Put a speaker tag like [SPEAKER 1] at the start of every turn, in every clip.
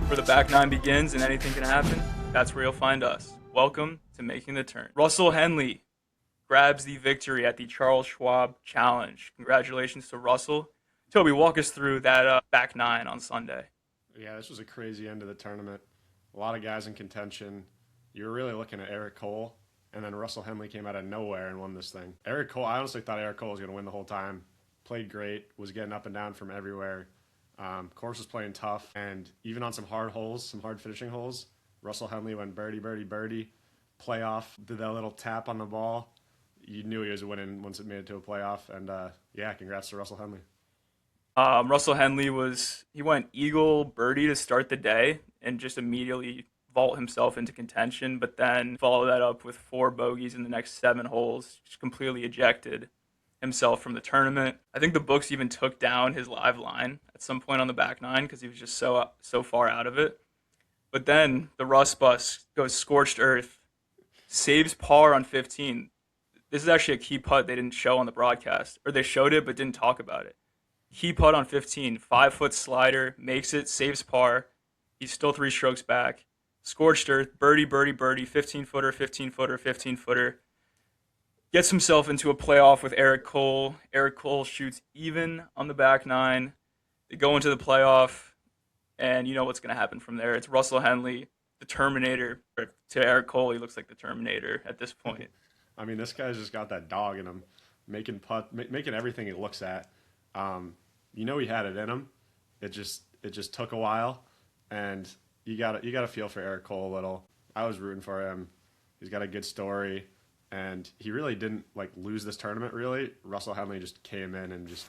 [SPEAKER 1] Where the back nine begins and anything can happen, that's where you'll find us. Welcome to Making the Turn. Russell Henley grabs the victory at the Charles Schwab Challenge. Congratulations to Russell. Toby, walk us through that back nine on Sunday.
[SPEAKER 2] Yeah, this was a crazy end of the tournament. A lot of guys in contention. You were really looking at Eric Cole, and then Russell Henley came out of nowhere and won this thing. Eric Cole, I honestly thought Eric Cole was going to win the whole time. Played great, was getting up and down from everywhere. Course was playing tough, and even on some hard holes, some hard finishing holes, Russell Henley went birdie, birdie, birdie. Playoff, did that little tap on the ball. You knew he was winning once it made it to a playoff, and yeah, congrats to Russell Henley.
[SPEAKER 1] Russell Henley he went eagle birdie to start the day and just immediately vault himself into contention, but then follow that up with 4 bogeys in the next 7 holes, just completely ejected himself from the tournament. I think the books even took down his live line at some point on the back nine because he was just so far out of it. But then the Russ Bus goes scorched earth, saves par on 15. This is actually a key putt they didn't show on the broadcast, or they showed it but didn't talk about it. Key putt on 15, 5-foot slider, makes it, saves par. He's still 3 strokes back. Scorched earth, birdie, birdie, birdie, 15-footer, 15-footer, 15-footer. Gets himself into a playoff with Eric Cole. Eric Cole shoots even on the back nine. They go into the playoff, and you know what's going to happen from there. It's Russell Henley, the Terminator. To Eric Cole, he looks like the Terminator at this point.
[SPEAKER 2] I mean, this guy's just got that dog in him, making everything he looks at. You know he had it in him. It just took a while, and you got to feel for Eric Cole a little. I was rooting for him. He's got a good story. And he really didn't lose this tournament. Really, Russell Henley just came in and just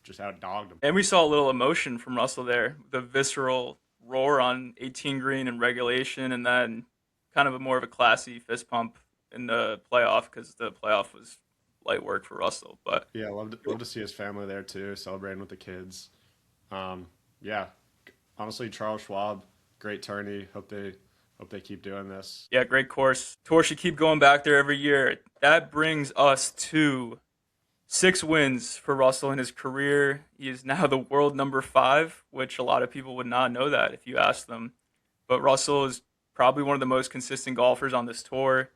[SPEAKER 2] outdogged him.
[SPEAKER 1] And we saw a little emotion from Russell there, the visceral roar on 18 green in regulation, and then kind of more of a classy fist pump in the playoff because the playoff was light work for Russell. But
[SPEAKER 2] yeah, love to see his family there too, celebrating with the kids. Yeah, honestly, Charles Schwab, great tourney. Hope they keep doing this.
[SPEAKER 1] Yeah, great course. Tour should keep going back there every year. That brings us to 6 wins for Russell in his career. He is now the world number 5, which a lot of people would not know that if you asked them. But Russell is probably one of the most consistent golfers on this tour.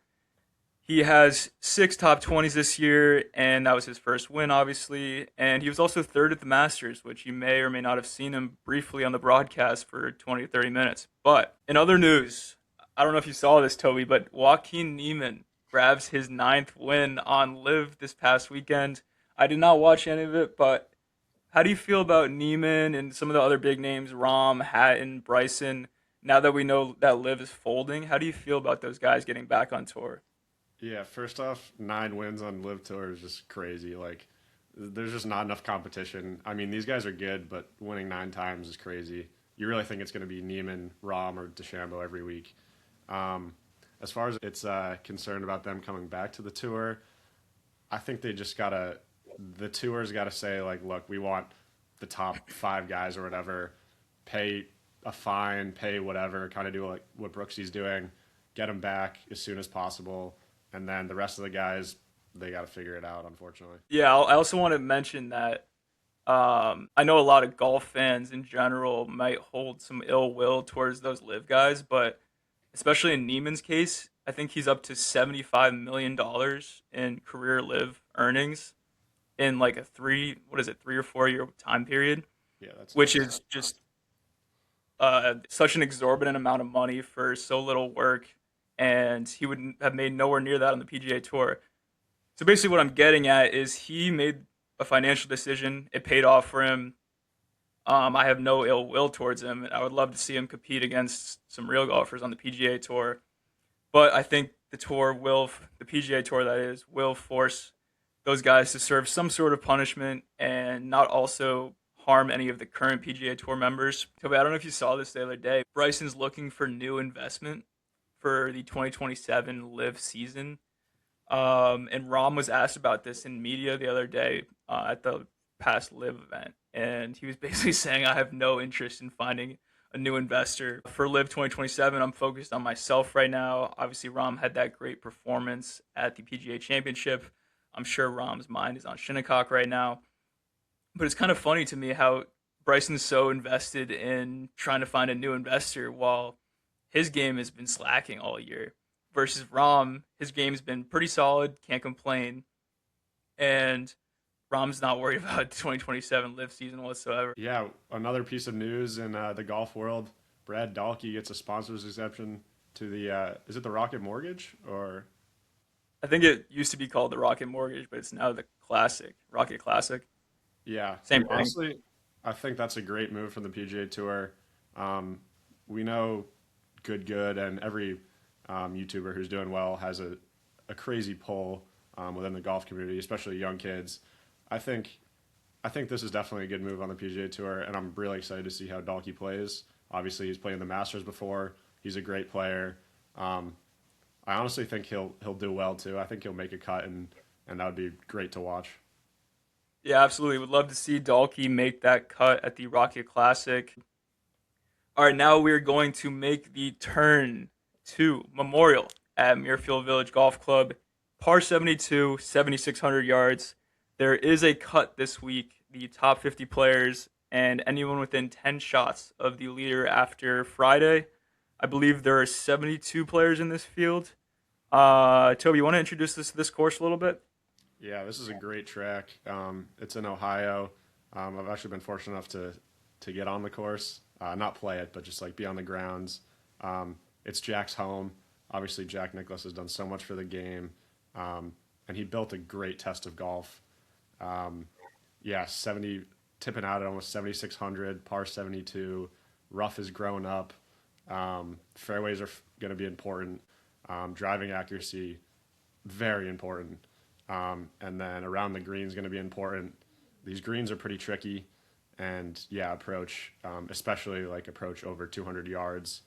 [SPEAKER 1] He has 6 top 20s this year, and that was his first win, obviously. And he was also 3rd at the Masters, which you may or may not have seen him briefly on the broadcast for 20 to 30 minutes. But in other news, I don't know if you saw this, Toby, but Joaquin Niemann grabs his 9th win on LIV this past weekend. I did not watch any of it, but how do you feel about Niemann and some of the other big names, Rahm, Hatton, Bryson? Now that we know that LIV is folding, how do you feel about those guys getting back on tour?
[SPEAKER 2] Yeah, first off, 9 wins on LIV Tour is just crazy. There's just not enough competition. I mean, these guys are good, but winning 9 times is crazy. You really think it's going to be Niemann, Rahm, or DeChambeau every week. As far as it's concerned about them coming back to the tour, I think they just the tour's got to say, look, we want the top 5 guys or whatever, pay a fine, pay whatever, kind of do what Brooksy's doing, get them back as soon as possible. And then the rest of the guys, they got to figure it out, unfortunately.
[SPEAKER 1] Yeah, I also want to mention that I know a lot of golf fans in general might hold some ill will towards those LIV guys, but especially in Niemann's case, I think he's up to $75 million in career LIV earnings in a 3 or 4 year time period.
[SPEAKER 2] Yeah,
[SPEAKER 1] which is just such an exorbitant amount of money for so little work. And he would have made nowhere near that on the PGA Tour. So basically what I'm getting at is he made a financial decision. It paid off for him. I have no ill will towards him. I would love to see him compete against some real golfers on the PGA Tour. But I think the PGA Tour that is, will force those guys to serve some sort of punishment and not also harm any of the current PGA Tour members. Toby, I don't know if you saw this the other day. Bryson's looking for new investment for the 2027 LIV season. And Rahm was asked about this in media the other day at the past LIV event. And he was basically saying, I have no interest in finding a new investor. For LIV 2027, I'm focused on myself right now. Obviously, Rahm had that great performance at the PGA Championship. I'm sure Rahm's mind is on Shinnecock right now. But it's kind of funny to me how Bryson's so invested in trying to find a new investor while his game has been slacking all year. Versus Rom, his game's been pretty solid, can't complain, and Rom's not worried about 2027 live season whatsoever.
[SPEAKER 2] Yeah, another piece of news in the golf world: Brad Dahlke gets a sponsors exception to the. Is it the Rocket Mortgage or?
[SPEAKER 1] I think it used to be called the Rocket Mortgage, but it's now the Classic, Rocket Classic.
[SPEAKER 2] Yeah,
[SPEAKER 1] Same thing.
[SPEAKER 2] honestly, I think that's a great move from the PGA Tour. Um, we know Good and every YouTuber who's doing well has a crazy pull within the golf community, especially young kids. I think I think this is definitely a good move on the PGA Tour, and I'm really excited to see how Dahlke plays. Obviously, he's played in the Masters before. He's a great player. Um, I honestly think he'll do well too. I think he'll make a cut, and that would be great to watch.
[SPEAKER 1] Yeah, absolutely. Would love to see Dahlke make that cut at the Rocket Classic. All right, now we're going to make the turn to Memorial at Muirfield Village Golf Club. Par 72, 7,600 yards. There is a cut this week. The top 50 players and anyone within 10 shots of the leader after Friday. I believe there are 72 players in this field. Toby, you want to introduce this course a little bit?
[SPEAKER 2] Yeah, this is a great track. It's in Ohio. I've actually been fortunate enough to get on the course, not play it, but just like be on the grounds. It's Jack's home. Obviously, Jack Nicklaus has done so much for the game, and he built a great test of golf. Yeah, 70 tipping out at almost 7,600, par 72. Rough is growing up. Fairways are going to be important. Driving accuracy, very important. And then around the green is going to be important. These greens are pretty tricky, and yeah, approach, especially like approach over 200 yards.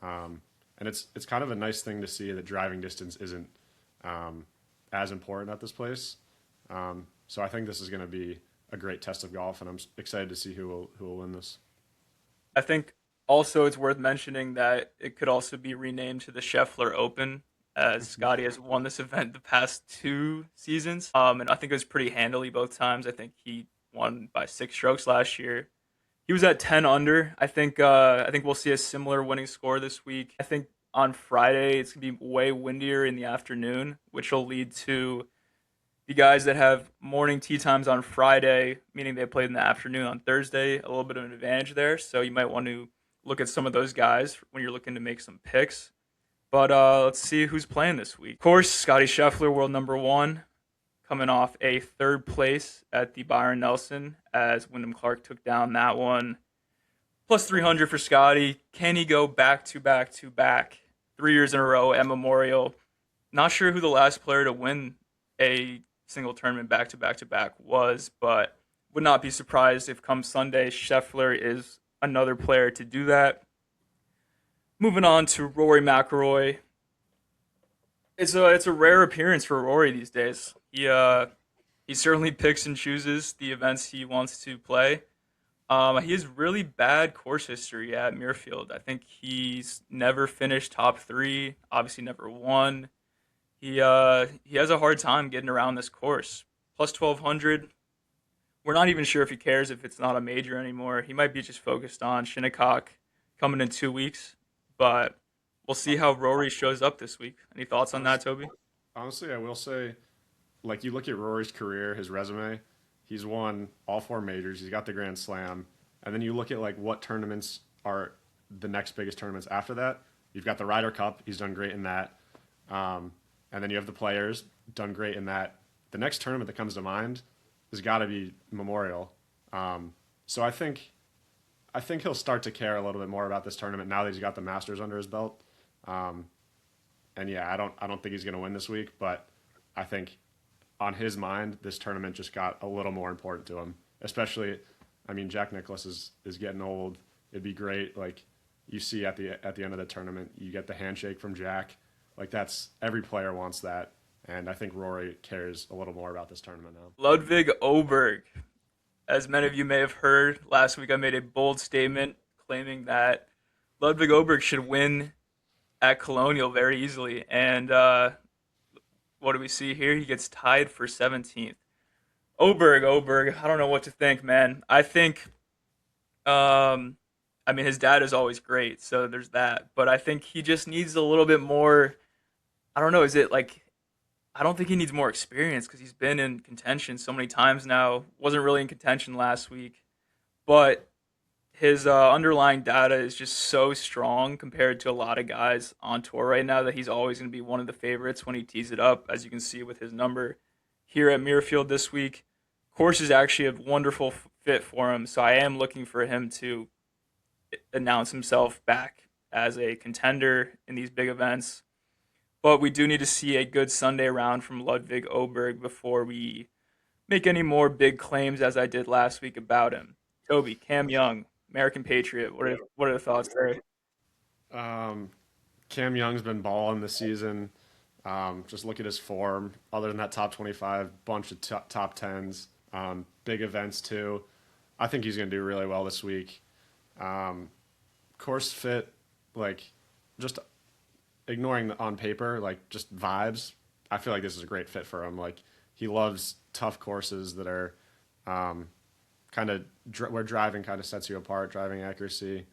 [SPEAKER 2] And it's kind of a nice thing to see that driving distance isn't as important at this place. So I think this is going to be a great test of golf, and I'm excited to see who will win this.
[SPEAKER 1] I think also it's worth mentioning that it could also be renamed to the Scheffler Open, as Scotty has won this event the past 2 seasons. And I think it was pretty handily both times. I think he won by 6 strokes last year. He was at 10 under. I think we'll see a similar winning score this week. I think on Friday it's gonna be way windier in the afternoon, which will lead to the guys that have morning tee times on Friday, meaning they played in the afternoon on Thursday, a little bit of an advantage there. So you might want to look at some of those guys when you're looking to make some picks. But let's see who's playing this week. Of course, Scotty Scheffler, world number one, coming off a third place at the Byron Nelson as Wyndham Clark took down that one. Plus 300 for Scotty. Can he go back to back to back 3 years in a row at Memorial? Not sure who the last player to win a single tournament back to back to back was, but would not be surprised if come Sunday Scheffler is another player to do that. Moving on to Rory McIlroy. It's a rare appearance for Rory these days. He certainly picks and chooses the events he wants to play. He has really bad course history at Muirfield. I think he's never finished top three. Obviously, never won. He has a hard time getting around this course. Plus 1,200. We're not even sure if he cares if it's not a major anymore. He might be just focused on Shinnecock coming in 2 weeks. But we'll see how Rory shows up this week. Any thoughts on that, Toby?
[SPEAKER 2] Honestly, I will say, like you look at Rory's career, his resume, he's won all four majors. He's got the Grand Slam, and then you look at like what tournaments are the next biggest tournaments after that. You've got the Ryder Cup. He's done great in that, and then you have the Players, done great in that. The next tournament that comes to mind has got to be Memorial. So I think he'll start to care a little bit more about this tournament now that he's got the Masters under his belt. And yeah, I don't think he's going to win this week, but I think on his mind, this tournament just got a little more important to him. Especially, I mean, Jack Nicklaus is getting old. It'd be great, like you see at the end of the tournament, you get the handshake from Jack. Like that's every player wants that, and I think Rory cares a little more about this tournament now.
[SPEAKER 1] Ludwig Oberg. As many of you may have heard, last week I made a bold statement claiming that Ludwig Oberg should win at Colonial very easily. And what do we see here? He gets tied for 17th. Oberg, I don't know what to think, man. I think Um, I mean, his dad is always great, so there's that. But I think he just needs a little bit more. I don't know. Is it like I don't think he needs more experience because he's been in contention so many times now. Wasn't really in contention last week, but his underlying data is just so strong compared to a lot of guys on tour right now that he's always going to be one of the favorites when he tees it up, as you can see with his number here at Muirfield this week. Course is actually a wonderful fit for him, so I am looking for him to announce himself back as a contender in these big events. But we do need to see a good Sunday round from Ludwig Oberg before we make any more big claims as I did last week about him. Toby, Cam Young, American Patriot. What are the thoughts there?
[SPEAKER 2] Um, Cam Young's been balling this season. Just look at his form. Other than that top 25, bunch of top tens, big events too. I think he's going to do really well this week. Um, Course fit, like just ignoring the on paper, like just vibes. I feel like this is a great fit for him. Like he loves tough courses that are um, kind of where driving kind of sets you apart, driving accuracy,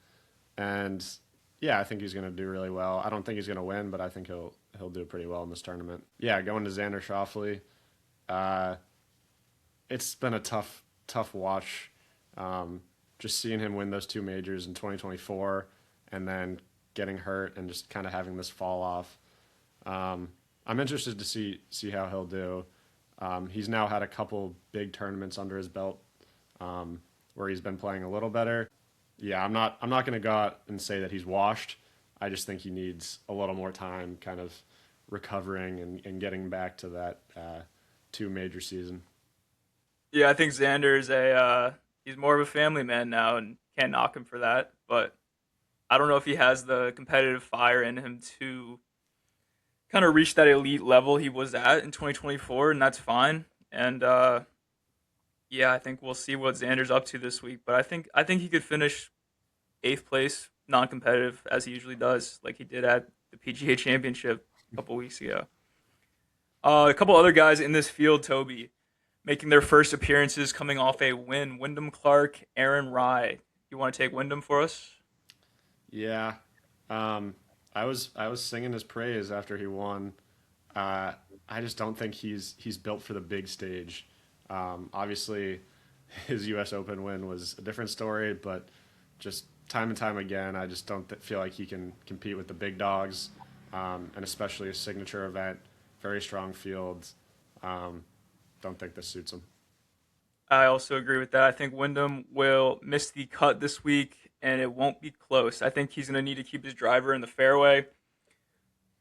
[SPEAKER 2] and yeah, I think he's going to do really well. I don't think he's going to win, but I think he'll do pretty well in this tournament. Yeah, going to Xander Schauffele. Uh, it's been a tough watch. Just seeing him win those two majors in 2024, and then getting hurt and just kind of having this fall off. I'm interested to see how he'll do. He's now had a couple big tournaments under his belt where he's been playing a little better. Yeah, I'm not going to go out and say that he's washed. I just think he needs a little more time, kind of recovering and getting back to that two major season.
[SPEAKER 1] Yeah, I think Xander's a he's more of a family man now, and can't knock him for that. But I don't know if he has the competitive fire in him to kind of reach that elite level he was at in 2024, and that's fine. And yeah, I think we'll see what Xander's up to this week. But I think he could finish eighth place, non-competitive as he usually does, like he did at the PGA Championship a couple weeks ago. A couple other guys in this field, Toby, making their first appearances coming off a win. Wyndham Clark, Aaron Rye. You want to take Wyndham for us?
[SPEAKER 2] Yeah, um, I was singing his praise after he won. Uh, I just don't think he's built for the big stage. Obviously, his U.S. Open win was a different story, but just time and time again, I just don't feel like he can compete with the big dogs, and especially a signature event, very strong fields. Um, don't think this suits him.
[SPEAKER 1] I also agree with that. I think Wyndham will miss the cut this week, and it won't be close. I think he's going to need to keep his driver in the fairway.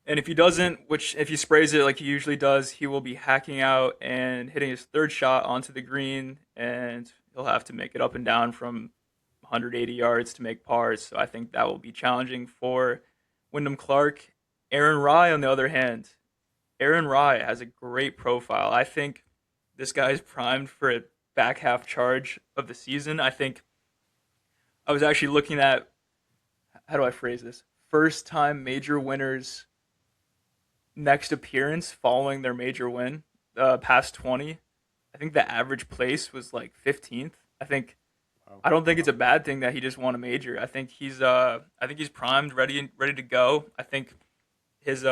[SPEAKER 1] And if he doesn't, which if he sprays it like he usually does, he will be hacking out and hitting his third shot onto the green, and he'll have to make it up and down from 180 yards to make pars. So I think that will be challenging for Wyndham Clark. Aaron Rye, on the other hand, Aaron Rye has a great profile. I think this guy's primed for a back half charge of the season. I think I was actually looking at how do I phrase this? First time major winners next appearance following their major win, past 20. I think the average place was like 15th.
[SPEAKER 2] Wow.
[SPEAKER 1] I don't think it's a bad thing that he just won a major. I think he's primed, ready to go. I think his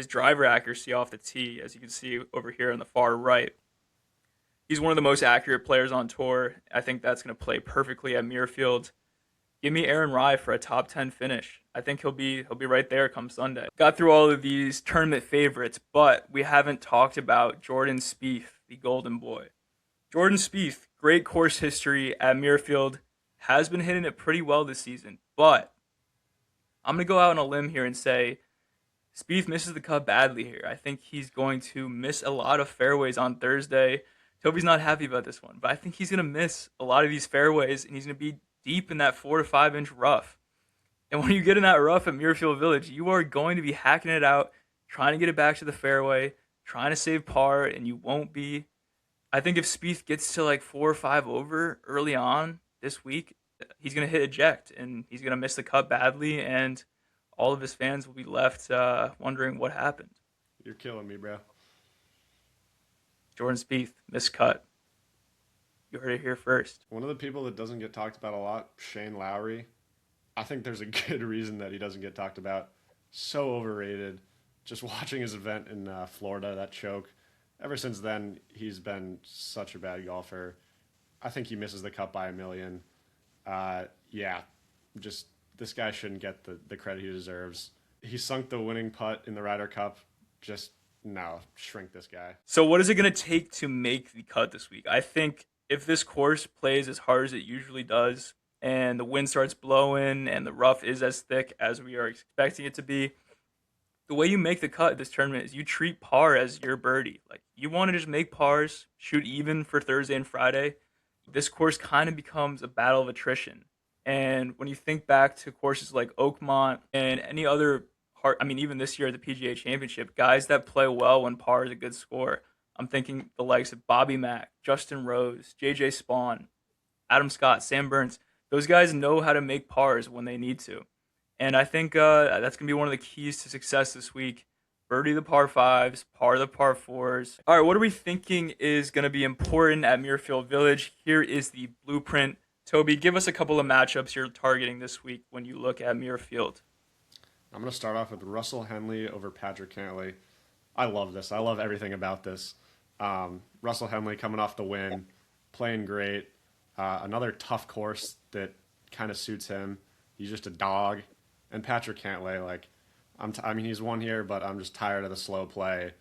[SPEAKER 1] driver accuracy off the tee, as you can see over here on the far right, he's one of the most accurate players on tour. I think that's going to play perfectly at Muirfield. Give me Aaron Rye for a top 10 finish. I think he'll be right there come Sunday. Got through all of these tournament favorites, but we haven't talked about Jordan Spieth, the Golden Boy. Jordan Spieth, great course history at Muirfield, has been hitting it pretty well this season, but I'm going to go out on a limb here and say Spieth misses the cut badly here. I think he's going to miss a lot of fairways on Thursday. Toby's not happy about this one, but I think he's going to miss a lot of these fairways, and he's going to be deep in that 4 to 5 inch rough. And when you get in that rough at Muirfield Village, you are going to be hacking it out, trying to get it back to the fairway, trying to save par, and you won't be. I think if Spieth gets to like 4 or 5 over early on this week, he's going to hit eject, and he's going to miss the cut badly, and all of his fans will be left wondering what happened.
[SPEAKER 2] You're killing me, bro.
[SPEAKER 1] Jordan Spieth, miscut. You heard it here first.
[SPEAKER 2] One of the people that doesn't get talked about a lot, Shane Lowry. I think there's a good reason that he doesn't get talked about. So overrated. Just watching his event in Florida, that choke. Ever since then, he's been such a bad golfer. I think he misses the cut by a million. Yeah, just this guy shouldn't get the credit he deserves. He sunk the winning putt in the Ryder Cup. Just no, shrink this guy.
[SPEAKER 1] So what is it going to take to make the cut this week? I think if this course plays as hard as it usually does, and the wind starts blowing, and the rough is as thick as we are expecting it to be, the way you make the cut at this tournament is you treat par as your birdie. Like, you want to just make pars, shoot even for Thursday and Friday. This course kind of becomes a battle of attrition. And when you think back to courses like Oakmont and any other hard, I mean, even this year at the PGA Championship, guys that play well when par is a good score. I'm thinking the likes of Bobby Mack, Justin Rose, JJ Spawn, Adam Scott, Sam Burns. Those guys know how to make pars when they need to. And I think that's going to be one of the keys to success this week. Birdie the par fives, par the par fours. All right, what are we thinking is going to be important at Muirfield Village? Here is the blueprint. Toby, give us a couple of matchups you're targeting this week when you look at Muirfield.
[SPEAKER 2] I'm going to start off with Russell Henley over Patrick Cantlay. I love this. I love everything about this. Russell Henley coming off the win, playing great. Another tough course that kind of suits him. He's just a dog. And Patrick Cantlay, like, I mean, he's won here, but I'm just tired of the slow play.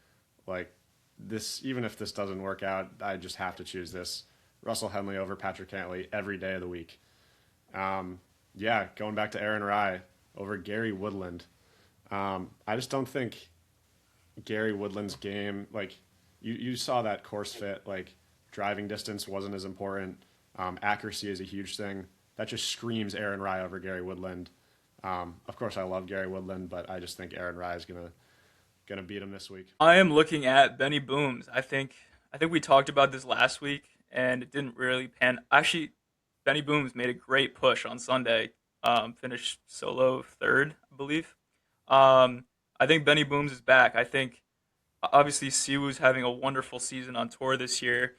[SPEAKER 2] Like, this, even if this doesn't work out, I just have to choose this. Russell Henley over Patrick Cantlay every day of the week. Yeah, going back to Aaron Rai over Gary Woodland. I just don't think Gary Woodland's game, like, you saw that course fit, like, driving distance wasn't as important. Accuracy is a huge thing. That just screams Aaron Rai over Gary Woodland. Of course, I love Gary Woodland, but I just think Aaron Rai is gonna beat him this week.
[SPEAKER 1] I am looking at Benny Booms. I think we talked about this last week, and it didn't really pan. Actually, Benny Booms made a great push on Sunday. Finished solo third, I believe. I think Benny Booms is back. I think obviously Siwoo's having a wonderful season on tour this year.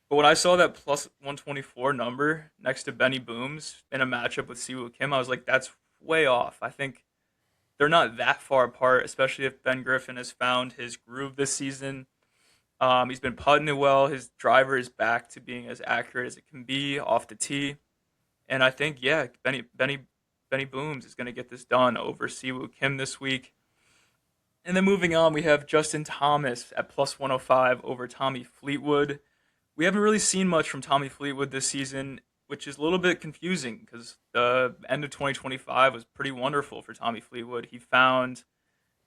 [SPEAKER 1] But when I saw that plus 124 number next to Benny Booms in a matchup with Siwoo Kim, I was like, that's way off. I think they're not that far apart, especially if Ben Griffin has found his groove this season. He's been putting it well. His driver is back to being as accurate as it can be off the tee. And I think, yeah, Benny Booms is going to get this done over Siwoo Kim this week. And then moving on, we have Justin Thomas at plus 105 over Tommy Fleetwood. We haven't really seen much from Tommy Fleetwood this season, which is a little bit confusing because the end of 2025 was pretty wonderful for Tommy Fleetwood. He found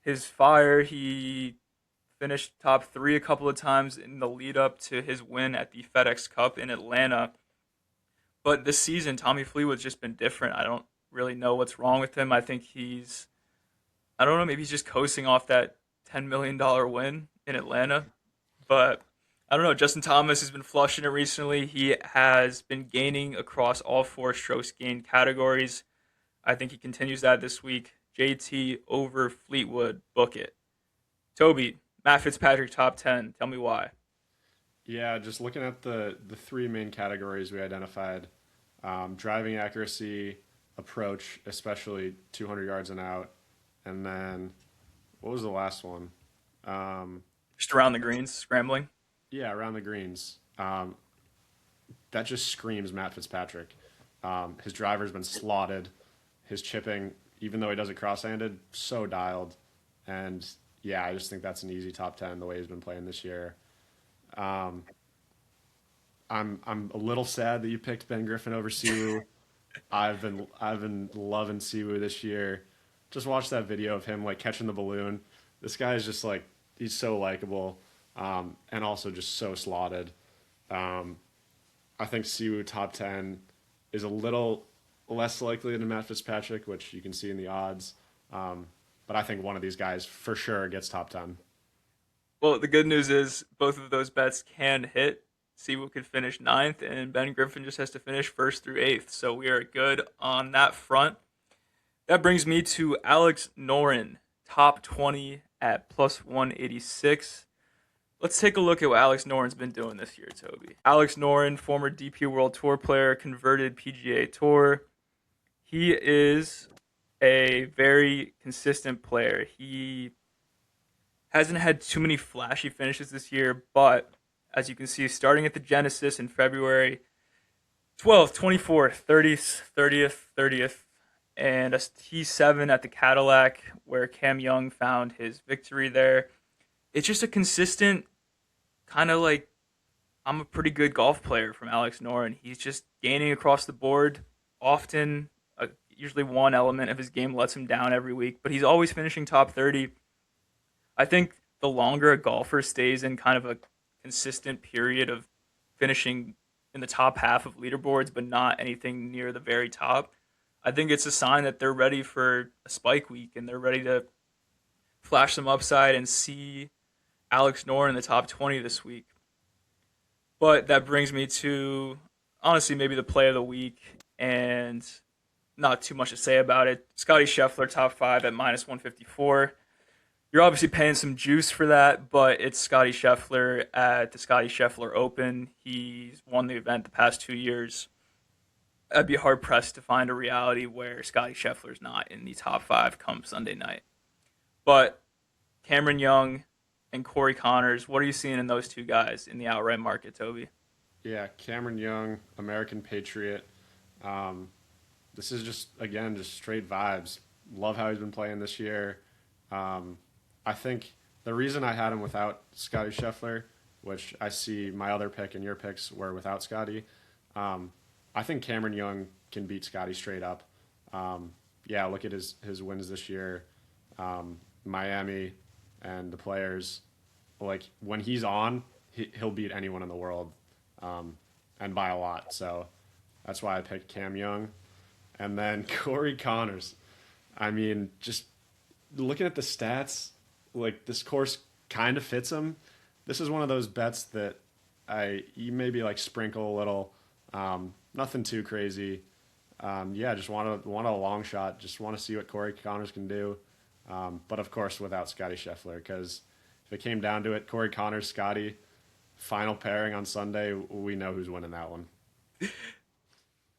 [SPEAKER 1] his fire. He finished top three a couple of times in the lead up to his win at the FedEx Cup in Atlanta. But this season, Tommy Fleetwood's just been different. I don't really know what's wrong with him. I think I don't know, maybe he's just coasting off that $10 million win in Atlanta. But I don't know. Justin Thomas has been flushing it recently. He has been gaining across all four strokes gained categories. I think he continues that this week. JT over Fleetwood. Book it. Toby, Matt Fitzpatrick top 10. Tell me why.
[SPEAKER 2] Yeah, just looking at the three main categories we identified, driving accuracy, approach, especially 200 yards and out, and then what was the last one?
[SPEAKER 1] Just around the greens, scrambling.
[SPEAKER 2] Yeah, around the greens. That just screams Matt Fitzpatrick. His driver's been slotted. His chipping, even though he does it cross-handed, so dialed. And yeah, I just think that's an easy top 10 the way he's been playing this year. I'm a little sad that you picked Ben Griffin over Siwoo. I've been loving Siwoo this year. Just watch that video of him like catching the balloon. This guy is just like, he's so likable, and also just so slotted. I think Siwoo top 10 is a little less likely than Matt Fitzpatrick, which you can see in the odds. But I think one of these guys for sure gets top 10.
[SPEAKER 1] Well, the good news is both of those bets can hit. Siwoo could finish ninth, and Ben Griffin just has to finish first through eighth. So we are good on that front. That brings me to Alex Noren, top 20 at plus 186. Let's take a look at what Alex Noren's been doing this year, Toby. Alex Noren, former DP World Tour player, converted PGA Tour. He is a very consistent player. He hasn't had too many flashy finishes this year, but as you can see, starting at the Genesis in February 12th, 24th, 30th, 30th, and a T7 at the Cadillac where Cam Young found his victory there. It's just a consistent kind of like I'm a pretty good golf player from Alex Noren. He's just gaining across the board often. Usually one element of his game lets him down every week, but he's always finishing top 30. I think the longer a golfer stays in kind of a consistent period of finishing in the top half of leaderboards, but not anything near the very top, I think it's a sign that they're ready for a spike week and they're ready to flash some upside and see Alex Noren in the top 20 this week. But that brings me to, honestly, maybe the play of the week, and not too much to say about it. Scotty Scheffler, top 5 at minus 154. You're obviously paying some juice for that, but it's Scotty Scheffler at the Scotty Scheffler Open. He's won the event the past 2 years. I'd be hard-pressed to find a reality where Scotty Scheffler's not in the top 5 come Sunday night. But Cameron Young and Corey Connors, what are you seeing in those two guys in the outright market, Toby?
[SPEAKER 2] Yeah, Cameron Young, American Patriot. This is just, again, just straight vibes. Love how he's been playing this year. I think the reason I had him without Scotty Scheffler, which I see my other pick and your picks were without Scotty, I think Cameron Young can beat Scotty straight up. Yeah, look at his wins this year. Miami and the Players, like when he's on, he'll beat anyone in the world, and by a lot. So that's why I picked Cam Young. And then Corey Connors. I mean, just looking at the stats, like this course kind of fits him. This is one of those bets that you maybe like sprinkle a little, nothing too crazy. Yeah, just want a long shot. Just want to see what Corey Connors can do. But of course, without Scotty Scheffler, because if it came down to it, Corey Connors, Scotty, final pairing on Sunday, we know who's winning that one.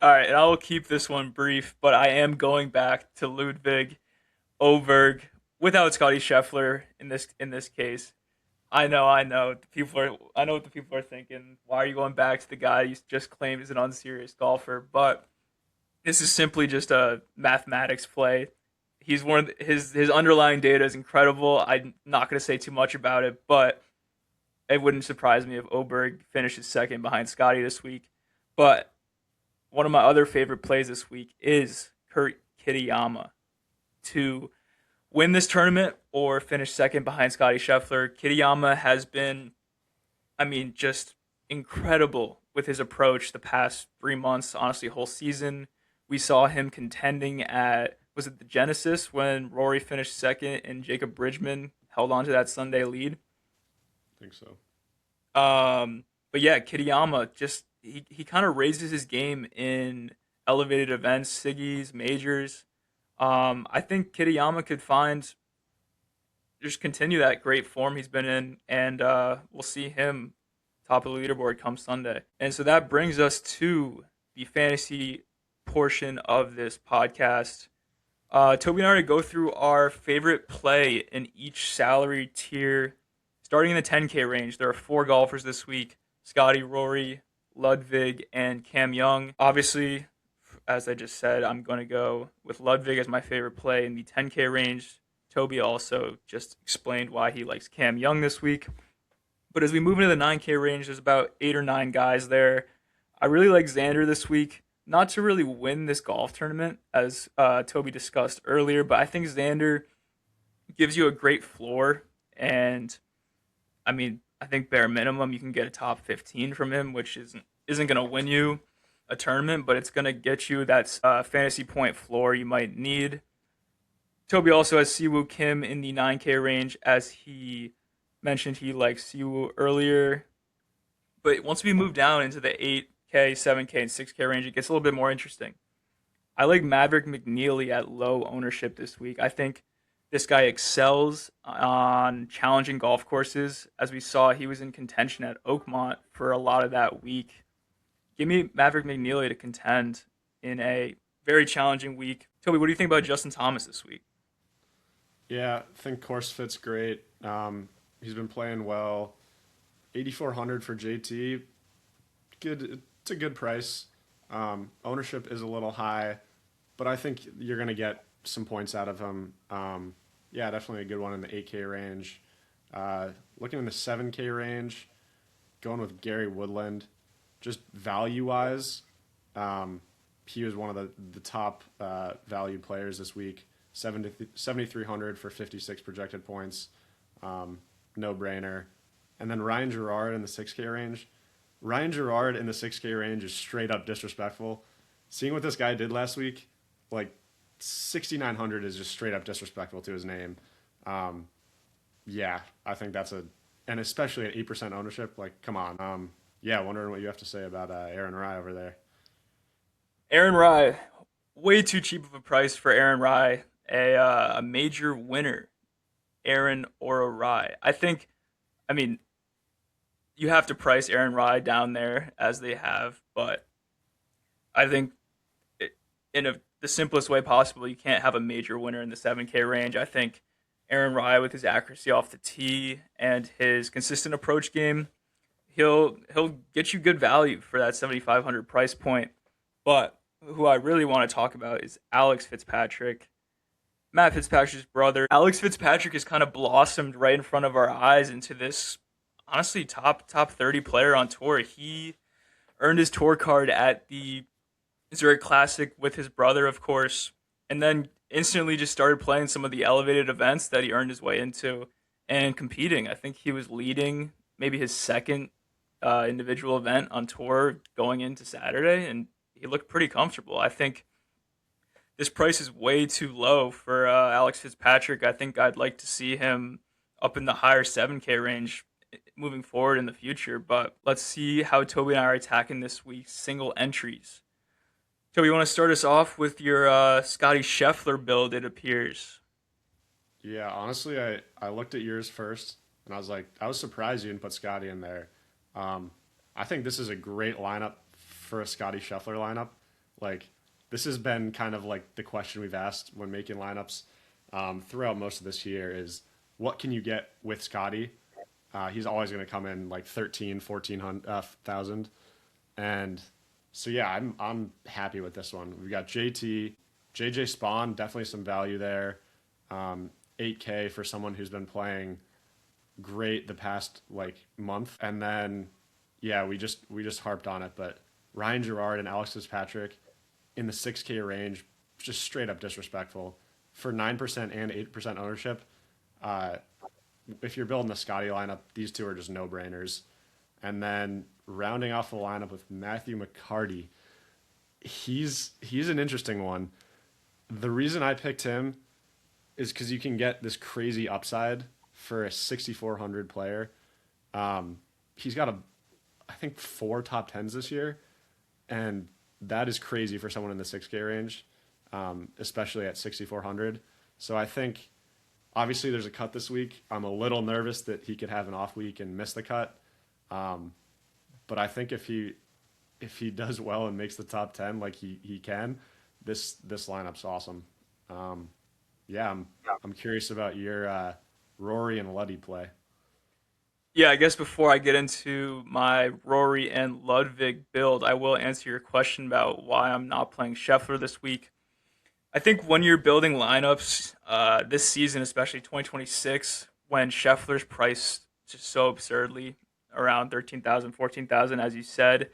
[SPEAKER 1] All right, and I will keep this one brief, but I am going back to Ludwig Oberg without Scotty Scheffler in this case. I know. I know what the people are thinking. Why are you going back to the guy you just claimed is an unserious golfer? But this is simply just a mathematics play. He's his underlying data is incredible. I'm not going to say too much about it, but it wouldn't surprise me if Oberg finishes second behind Scotty this week. But one of my other favorite plays this week is Kurt Kitayama to win this tournament or finish second behind Scotty Scheffler. Kitayama has been, just incredible with his approach the past 3 months, honestly, whole season. We saw him contending at, was it the Genesis when Rory finished second and Jacob Bridgman held on to that Sunday lead?
[SPEAKER 2] I think so.
[SPEAKER 1] But yeah, Kitayama just, he kind of raises his game in elevated events, Siggies, majors. I think Kitayama could continue that great form he's been in, and we'll see him top of the leaderboard come Sunday. And so that brings us to the fantasy portion of this podcast. Toby and I are going to go through our favorite play in each salary tier. Starting in the 10K range, there are 4 golfers this week: Scotty, Rory, Ludwig, and Cam Young. Obviously, as I just said, I'm going to go with Ludwig as my favorite play in the 10K range. Toby also just explained why he likes Cam Young this week. But as we move into the 9K range, there's about 8 or 9 guys there. I really like Xander this week. Not to really win this golf tournament, as Toby discussed earlier, but I think Xander gives you a great floor. And, I think bare minimum you can get a top 15 from him, which isn't going to win you a tournament, but it's going to get you that fantasy point floor you might need. Toby also has Siwoo Kim in the 9K range, as he mentioned he likes Siwoo earlier. But once we move down into the 8K, 7K, and 6K range, it gets a little bit more interesting. I like Maverick McNeely at low ownership this week. I think This guy excels on challenging golf courses. As we saw, he was in contention at Oakmont for a lot of that week. Give me Maverick McNeely to contend in a very challenging week. Toby, what do you think about Justin Thomas this week?
[SPEAKER 2] Yeah, I think course fit's great. He's been playing well. 8,400 for JT. Good. It's a good price. Ownership is a little high, but I think you're going to get some points out of him. Yeah, definitely a good one in the 8K range. Looking in the 7K range, going with Gary Woodland. Just value wise, he was one of the top value players this week. 7,300 for 56 projected points. No brainer. And then Ryan Gerard in the 6K range. Ryan Gerard in the 6K range is straight up disrespectful. Seeing what this guy did last week, like 6,900 is just straight up disrespectful to his name. Yeah, I think that's and especially at 8% ownership, like, come on. Yeah, wondering what you have to say about Aaron Rye over there.
[SPEAKER 1] Aaron Rye, way too cheap of a price for Aaron Rye, a major winner. Aaron or a Rye. I mean, you have to price Aaron Rye down there as they have, but I think it, the simplest way possible, you can't have a major winner in the 7K range. I think Aaron Rye, with his accuracy off the tee and his consistent approach game, he'll get you good value for that 7,500 price point. But who I really want to talk about is Alex Fitzpatrick, Matt Fitzpatrick's brother. Alex Fitzpatrick has kind of blossomed right in front of our eyes into this honestly top 30 player on tour. He earned his tour card at the Zurich Classic with his brother, of course, and then instantly just started playing some of the elevated events that he earned his way into and competing. I think he was leading maybe his second individual event on tour going into Saturday, and he looked pretty comfortable. I think this price is way too low for Alex Fitzpatrick. I think I'd like to see him up in the higher 7K range moving forward in the future. But let's see how Toby and I are attacking this week's single entries. Toby, you want to start us off with your Scotty Scheffler build, it appears.
[SPEAKER 2] Yeah, honestly, I looked at yours first, and I was surprised you didn't put Scotty in there. I think this is a great lineup for a Scotty Scheffler lineup. Like, this has been kind of like the question we've asked when making lineups throughout most of this year is, what can you get with Scotty? He's always going to come in like 13, 14,000. And so, yeah, I'm happy with this one. We've got JT, JJ Spawn, definitely some value there. 8K for someone who's been playing great the past like month. And then, yeah, we just harped on it, but Ryan Gerard and Alex Fitzpatrick in the 6K range, just straight up disrespectful for 9% and 8% ownership. If you're building the Scotty lineup, these two are just no brainers. And then rounding off the lineup with Matthew McCarty, he's an interesting one. The reason I picked him is because you can get this crazy upside for a 6,400 player. He's got I think 4 top 10s this year, and that is crazy for someone in the 6K range, especially at 6,400. So I think obviously there's a cut this week. I'm a little nervous that he could have an off week and miss the cut. But I think if he does well and makes the top 10 like he can, this lineup's awesome. Yeah, I'm curious about your Rory and Luddy play.
[SPEAKER 1] Yeah, I guess before I get into my Rory and Ludwig build, I will answer your question about why I'm not playing Scheffler this week. I think when you're building lineups this season, especially 2026, when Scheffler's priced just so absurdly around 13,000, 14,000, as you said,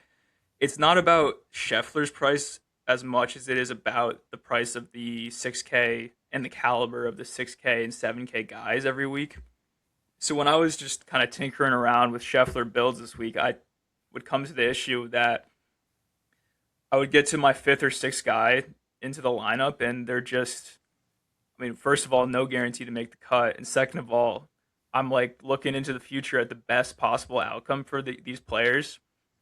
[SPEAKER 1] it's not about Scheffler's price as much as it is about the price of the 6K and the caliber of the 6K and 7K guys every week. So when I was just kind of tinkering around with Scheffler builds this week, I would come to the issue that I would get to my 5th or 6th guy into the lineup, and they're just, I mean, first of all, no guarantee to make the cut. And second of all, I'm like looking into the future at the best possible outcome for these players.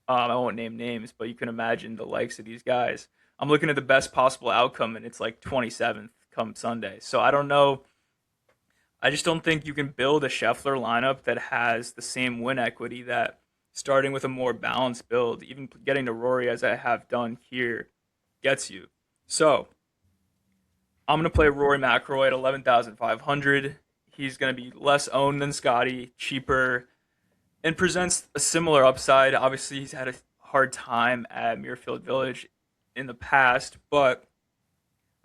[SPEAKER 1] I won't name names, but you can imagine the likes of these guys. I'm looking at the best possible outcome, and it's like 27th come Sunday. So I don't know I just don't think you can build a Scheffler lineup that has the same win equity that starting with a more balanced build, even getting to Rory as I have done here, gets you. So I'm going to play Rory McIlroy at 11,500. He's going to be less owned than Scotty, cheaper, and presents a similar upside. Obviously, he's had a hard time at Muirfield Village in the past, but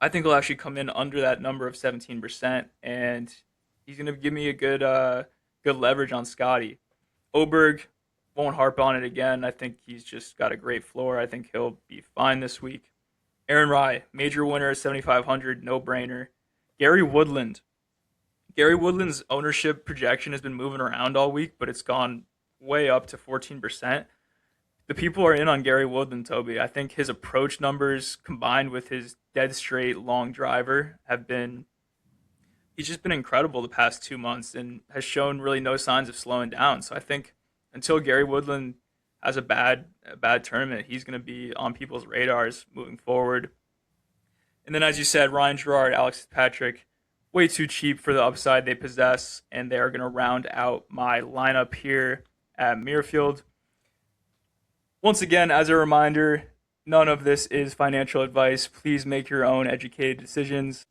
[SPEAKER 1] I think he'll actually come in under that number of 17%, and he's going to give me a good leverage on Scotty. Oberg, won't harp on it again. I think he's just got a great floor. I think he'll be fine this week. Aaron Rai, major winner at 7,500, no brainer. Gary Woodland. Gary Woodland's ownership projection has been moving around all week, but it's gone way up to 14%. The people are in on Gary Woodland, Toby. I think his approach numbers combined with his dead straight long driver he's just been incredible the past 2 months and has shown really no signs of slowing down. So I think until Gary Woodland has a bad tournament, he's going to be on people's radars moving forward. And then, as you said, Ryan Gerard, Alex Fitzpatrick, way too cheap for the upside they possess, and they are going to round out my lineup here at Muirfield. Once again, as a reminder, none of this is financial advice. Please make your own educated decisions.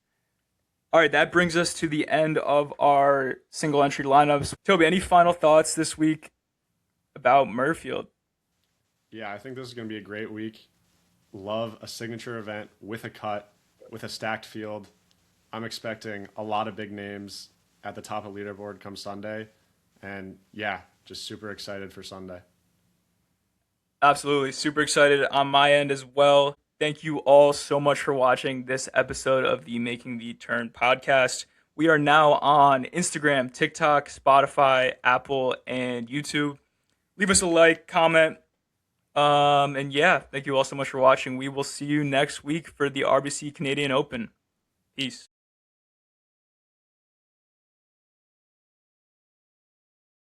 [SPEAKER 1] All right, that brings us to the end of our single entry lineups. Toby, any final thoughts this week about Muirfield?
[SPEAKER 2] Yeah, I think this is going to be a great week. Love a signature event with a cut, with a stacked field. I'm expecting a lot of big names at the top of leaderboard come Sunday. And yeah, just super excited for Sunday.
[SPEAKER 1] Absolutely. Super excited on my end as well. Thank you all so much for watching this episode of the Making the Turn podcast. We are now on Instagram, TikTok, Spotify, Apple, and YouTube. Leave us a like, comment. And yeah, thank you all so much for watching. We will see you next week for the RBC Canadian Open. Peace.